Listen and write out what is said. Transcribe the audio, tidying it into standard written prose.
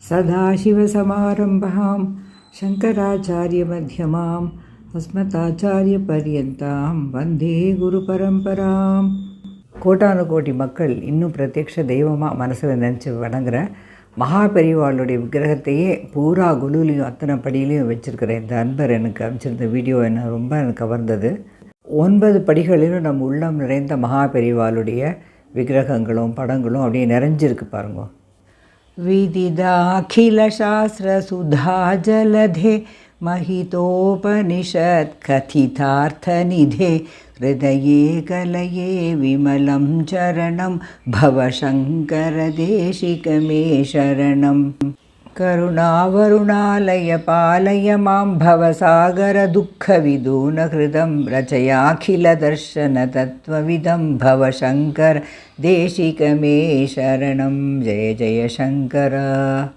सदाशिवसमारम्भां शङ्कराचार्यमध्यमाम् अस्मदाचार्यपर्यन्तां वन्दे குருபரம்பராம். கோட்டானு கோட்டி மக்கள் இன்னும் பிரத்யக்ஷ தெய்வமாக மனசில் நினச்சி வணங்குற மகாபெரிவாளுடைய விக்கிரகத்தையே பூரா குழுலையும் அத்தனை படியிலையும் வச்சுருக்கிற இந்த அன்பர் எனக்கு அமைச்சிருந்த வீடியோ எனக்கு கவர்ந்தது. 9 படிகளிலும் நம் உள்ளம் நிறைந்த மகாபெரிவாளுடைய விக்கிரகங்களும் படங்களும் அப்படியே நிறைஞ்சிருக்கு பாருங்க. विदिदाखिलशास्त्रसुधा जलधे महितोपनिषत् कथितार्थनिधे हृदये कलये विमलं चरणं भवशङ्करदेशिकमे शरणं. करुणावरुणालय पालय मां भवसागरदुःखविदूनहृदं रचयाखिलदर्शनतत्त्वविदं भवशङ्कर देशिकमे शरणं. जय जय शङ्कर.